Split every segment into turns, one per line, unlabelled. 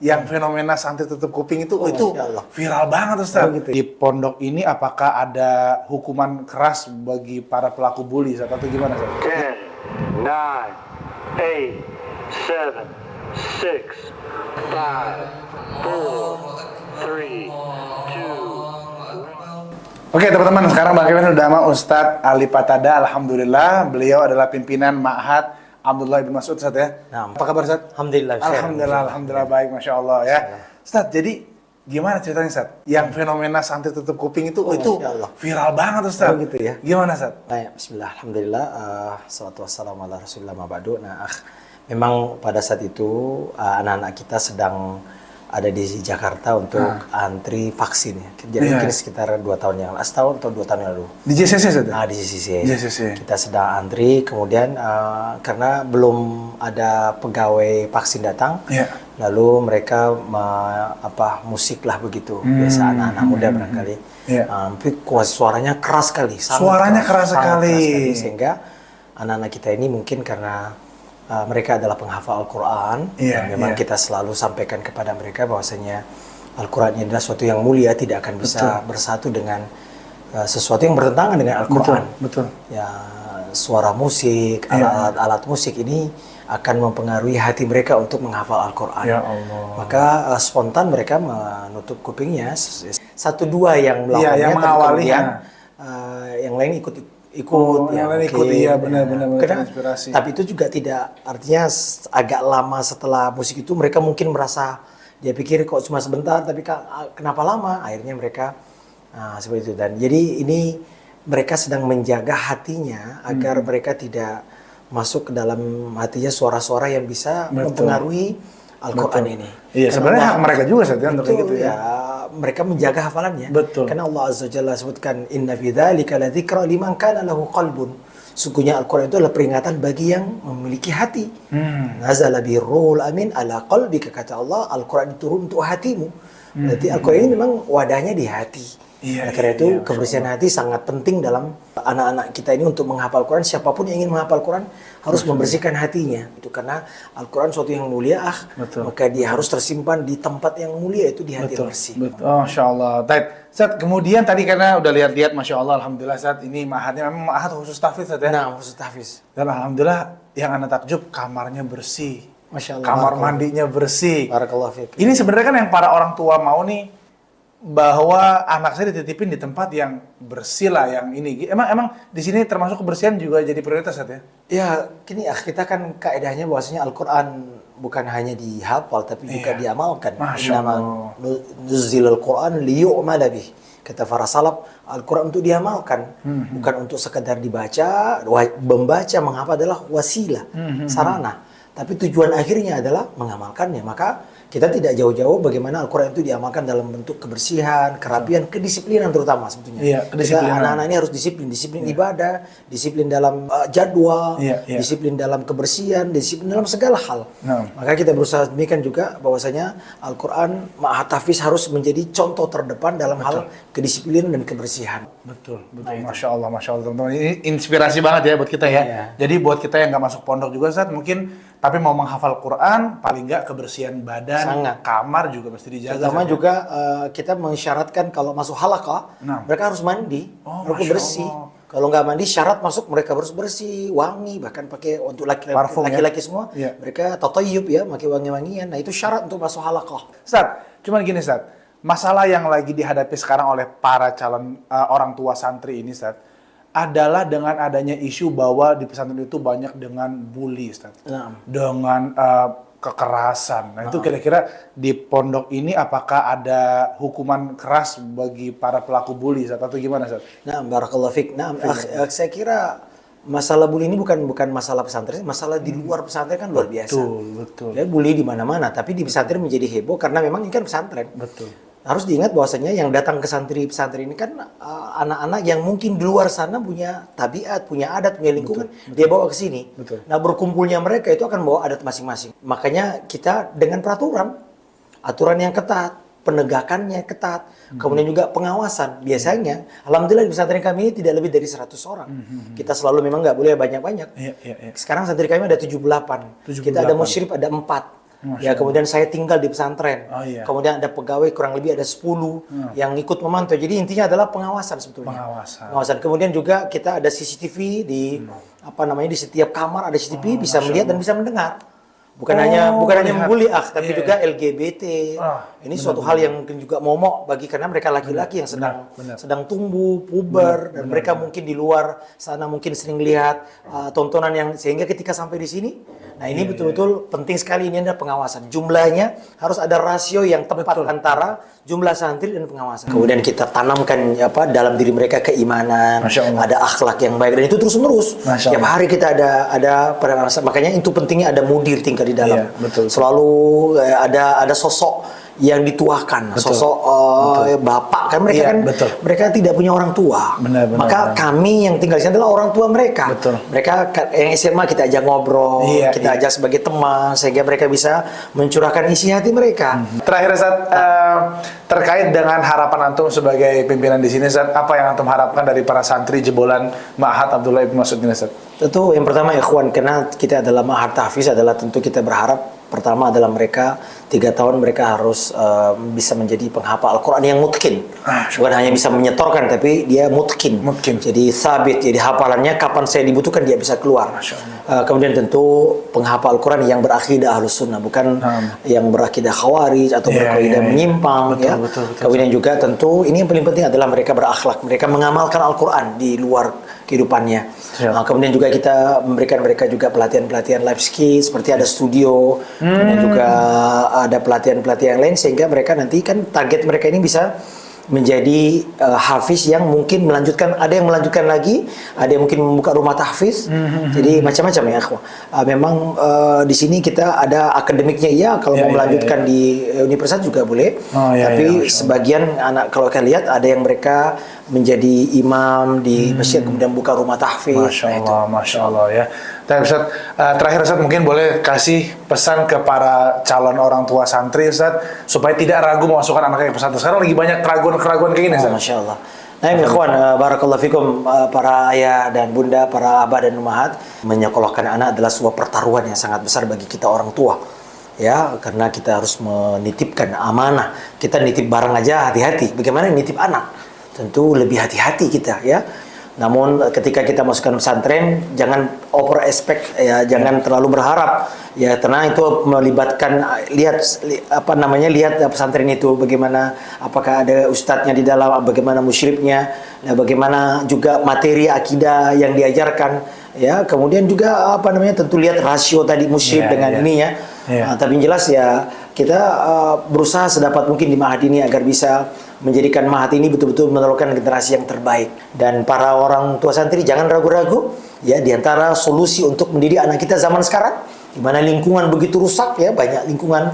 Yang fenomena santri tutup kuping itu
Masya Allah.
viral banget Ustaz.
Oh, gitu ya?
Di pondok ini apakah ada hukuman keras bagi para pelaku bully Ustaz, atau gimana Ustaz?
10, 9, 8, 7, 6, 5, 4, 3, 2.
Oke teman-teman, sekarang Bang Kevin udah sama Ustadz Ali Patada. Alhamdulillah, beliau adalah pimpinan Ma'had Abdullah bin Mas'ud Ustadz ya.
Nah,
Apa kabar Ustadz?
Alhamdulillah.
Alhamdulillah baik, Masya Allah ya. Ustadz, jadi gimana ceritanya Ustadz? Yang fenomena santri tutup kuping itu
Masya Allah.
viral banget Ustadz.
Oh, gitu ya?
Gimana Ustadz?
Baik, bismillah, alhamdulillah, salatu wassalamu ala rasulillah ma ba'du. Nah, memang pada saat itu anak-anak kita sedang ada di Jakarta untuk antri vaksin ya. Jadi mungkin sekitar 2 tahun yang lalu, setahun atau 2 tahun yang lalu.
Di JCC Ustadz?
Di JCC.
JCC.
Kita sedang antri, kemudian karena belum ada pegawai vaksin datang, lalu mereka musik lah begitu, biasa anak-anak muda barangkali. Tapi suaranya keras sekali.
Suaranya keras sekali.
Sehingga anak-anak kita ini mungkin karena mereka adalah penghafal Al-Quran, dan memang kita selalu sampaikan kepada mereka bahwasanya Al-Quran ini adalah sesuatu yang mulia, tidak akan bisa bersatu dengan sesuatu yang bertentangan dengan Al-Quran.
Betul.
Ya, suara musik, alat musik ini akan mempengaruhi hati mereka untuk menghafal Al-Quran.
Ya Allah.
Maka spontan mereka menutup kupingnya. 1-2 yang melakukannya,
yang mengawalinya.
Yang lain ikut,
iya benar-benar inspirasi.
Tapi itu juga tidak artinya agak lama setelah musik itu mereka mungkin merasa dia pikir kok cuma sebentar, tapi kenapa lama? Akhirnya mereka seperti itu. Dan jadi ini mereka sedang menjaga hatinya agar mereka tidak masuk ke dalam hatinya suara-suara yang bisa mempengaruhi Al-Quran ini.
Iya, sebenarnya hak mereka juga Ustaz untuk kayak gitu ya.
Mereka menjaga hafalannya.
Betul.
Karena Allah Azza wa Jalla sebutkan inna fi dzalika ladzikra liman kana lahu qalbun. Sungguhnya Al-Quran itu adalah peringatan bagi yang memiliki hati. Nazala birruhul amin ala qalbika, kata Allah, Al-Quran diturun untuk hatimu. Berarti Al-Quran ini memang wadahnya di hati. Karena itu kebersihan hati sangat penting dalam anak-anak kita ini untuk menghafal Quran. Siapapun yang ingin menghafal Quran harus membersihkan hatinya. Itu karena Al-Quran suatu yang mulia, maka dia harus tersimpan di tempat yang mulia, itu di hati yang bersih.
Betul. Masya Allah. Ustaz, kemudian tadi karena udah lihat-lihat, Masya Allah, Alhamdulillah Ustaz, ini ma'hadnya memang ma'had khusus tahfiz Ustaz ya.
Nah, khusus tahfiz.
Dan Alhamdulillah yang anak takjub, kamarnya bersih.
Masya Allah.
Kamar mandinya bersih.
Barakallahu fiik.
Ini sebenarnya kan yang para orang tua mau nih, bahwa anak saya dititipin di tempat yang bersih lah, yang ini. Emang di sini termasuk kebersihan juga jadi prioritas Ustaz ya?
Ya, gini kita kan kaedahnya bahwasanya Al-Quran bukan hanya dihafal tapi juga diamalkan. Innama nuzzilal Quran liyu'mala bih. Kata para salaf, Al-Quran untuk diamalkan, bukan untuk sekedar dibaca. Membaca, menghafal adalah wasilah, sarana. Tapi tujuan akhirnya adalah mengamalkannya. Maka kita tidak jauh-jauh bagaimana Al-Quran itu diamalkan dalam bentuk kebersihan, kerapian, kedisiplinan terutama sebetulnya.
Iya, kedisiplinan.
Anak-anak ini harus disiplin ibadah, disiplin dalam jadwal, disiplin dalam kebersihan, disiplin dalam segala hal. Maka kita berusaha demikian juga bahwasanya Al-Quran ma'had tahfiz harus menjadi contoh terdepan dalam hal kedisiplinan dan kebersihan.
Betul. Masya Allah teman-teman. Ini inspirasi banget ya buat kita ya. Jadi buat kita yang nggak masuk pondok juga Ustaz, mungkin tapi mau menghafal Quran, paling nggak kebersihan badan, kamar juga mesti dijaga.
Terutama juga kita mensyaratkan kalau masuk halaqah, mereka harus mandi, mereka bersih. Kalau nggak mandi, syarat masuk mereka harus bersih, wangi, bahkan pakai untuk laki-laki semua, mereka tatayyub ya, pakai wangi-wangian. Nah itu syarat untuk masuk halaqah.
Ustaz, cuman gini Ustaz, masalah yang lagi dihadapi sekarang oleh para calon orang tua santri ini Ustaz, adalah dengan adanya isu bahwa di pesantren itu banyak dengan bully Ustaz. Dengan kekerasan. Nah, itu kira-kira di pondok ini apakah ada hukuman keras bagi para pelaku bully Ustaz, atau gimana Ustaz?
Nah, barakallahu fiik. Nah, saya kira masalah bully ini bukan masalah pesantren, masalah di luar pesantren kan luar biasa.
Betul.
Ya, bully di mana-mana, tapi di pesantren menjadi heboh karena memang ini kan pesantren.
Betul.
Harus diingat bahwasanya yang datang ke pesantren ini kan anak-anak yang mungkin di luar sana punya tabiat, punya adat, punya lingkungan, dia bawa ke sini. Nah, berkumpulnya mereka itu akan bawa adat masing-masing. Makanya kita dengan aturan yang ketat, penegakannya ketat, kemudian juga pengawasan. Biasanya, alhamdulillah di pesantren kami ini tidak lebih dari 100 orang. Kita selalu memang nggak boleh banyak-banyak. Sekarang santri kami ada 78. Kita ada musyrif ada 4. Ya, kemudian saya tinggal di pesantren.
Oh, iya.
Kemudian ada pegawai kurang lebih ada 10 yang ikut memantau. Jadi intinya adalah pengawasan sebetulnya. Pengawasan. Kemudian juga kita ada CCTV di di setiap kamar ada CCTV, bisa melihat dan bisa mendengar. Bukan hanya membuli tapi juga LGBT. Ini suatu hal yang mungkin juga momok bagi, karena mereka laki-laki yang sedang tumbuh, puber, dan mereka mungkin di luar sana mungkin sering lihat tontonan yang, sehingga ketika sampai di sini, nah ini betul-betul penting sekali, ini ada pengawasan. Jumlahnya harus ada rasio yang tepat antara jumlah santri dan pengawasan. Kemudian kita tanamkan dalam diri mereka keimanan, ada akhlak yang baik, dan itu terus-menerus. Tiap hari kita ada makanya itu pentingnya ada mudir tingkat di dalam. Selalu ada sosok yang dituakan, sosok bapak, kan mereka tidak punya orang tua. Maka kami yang tinggal di sini adalah orang tua mereka. Mereka yang SMA kita ajak ngobrol, kita ajak sebagai teman, sehingga mereka bisa mencurahkan isi hati mereka.
Terakhir Ustaz, terkait dengan harapan antum sebagai pimpinan di sini, Ustaz, apa yang antum harapkan dari para santri jebolan Ma'had Abdullah Ibn Mas'ud ini, Ustaz?
Tentu yang pertama, ikhwan, karena kita adalah Ma'had Tahfiz, adalah tentu kita berharap pertama adalah mereka 3 tahun mereka harus bisa menjadi penghafal Al-Quran yang mutkin. Bukan hanya bisa menyetorkan, tapi dia mutkin. Jadi sabit, jadi hafalannya kapan saya dibutuhkan dia bisa keluar. Kemudian tentu penghafal Al-Quran yang berakidah Ahlus Sunnah, bukan yang berakidah Khawarij atau berakidah menyimpang. Betul. Kemudian juga tentu ini yang paling penting adalah mereka berakhlak, mereka mengamalkan Al-Quran di luar kehidupannya. Kemudian juga kita memberikan mereka juga pelatihan-pelatihan life skill, seperti ada studio, kemudian juga ada pelatihan-pelatihan yang lain, sehingga mereka nanti kan target mereka ini bisa menjadi hafiz yang mungkin melanjutkan, ada yang melanjutkan lagi, ada yang mungkin membuka rumah tahfiz. Jadi macam-macam ya, memang di sini kita ada akademiknya, kalau mau melanjutkan di universitas juga boleh. Tapi sebagian anak, kalau kalian lihat, ada yang mereka menjadi imam di masjid, kemudian buka rumah tahfiz.
Masya Allah ya. Dan Ustaz, terakhir Ustaz, mungkin boleh kasih pesan ke para calon orang tua santri, Ustaz, supaya tidak ragu memasukkan anaknya ke pesantren. Sekarang lagi banyak keraguan-keraguan kayak gini, Ustaz.
Masya Allah. Nah, ikhwan, barakallahu fikum, para ayah dan bunda, para abah dan ummahat, menyekolahkan anak adalah sebuah pertaruhan yang sangat besar bagi kita orang tua. Ya, karena kita harus menitipkan amanah. Kita nitip barang aja hati-hati. Bagaimana nitip anak? Tentu lebih hati-hati kita, ya. Namun ketika kita masukkan pesantren, jangan over expect, ya, jangan terlalu berharap, ya, karena itu melibatkan lihat pesantren itu bagaimana, apakah ada ustadznya di dalam, bagaimana musyrifnya, bagaimana juga materi akidah yang diajarkan, ya. Kemudian juga tentu lihat rasio tadi musyrif dengan ininya. Tapi yang jelas ya kita berusaha sedapat mungkin di Ma'had ini agar bisa menjadikan Ma'had ini betul-betul menelurkan generasi yang terbaik. Dan para orang tua santri jangan ragu-ragu, ya, di antara solusi untuk mendidik anak kita zaman sekarang, di mana lingkungan begitu rusak, ya, banyak lingkungan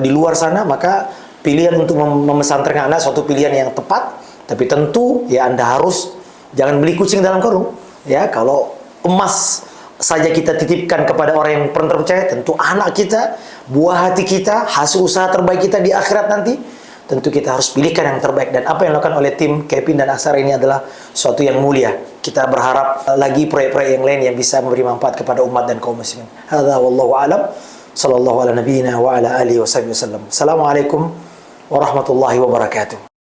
di luar sana, maka pilihan untuk memesantrenkan anak suatu pilihan yang tepat. Tapi tentu ya Anda harus jangan beli kucing dalam karung, ya. Kalau emas saja kita titipkan kepada orang yang pernah terpercaya, tentu anak kita, buah hati kita, hasil usaha terbaik kita di akhirat nanti, tentu kita harus pilihkan yang terbaik. Dan apa yang dilakukan oleh tim Kevin dan Aksara ini adalah suatu yang mulia. Kita berharap lagi proyek-proyek yang lain yang bisa memberi manfaat kepada umat dan kaum muslimin. Hadza wallahu a'lam. Sallallahu ala nabiyyina wa ala alihi wasallam. Assalamualaikum warahmatullahi wabarakatuh.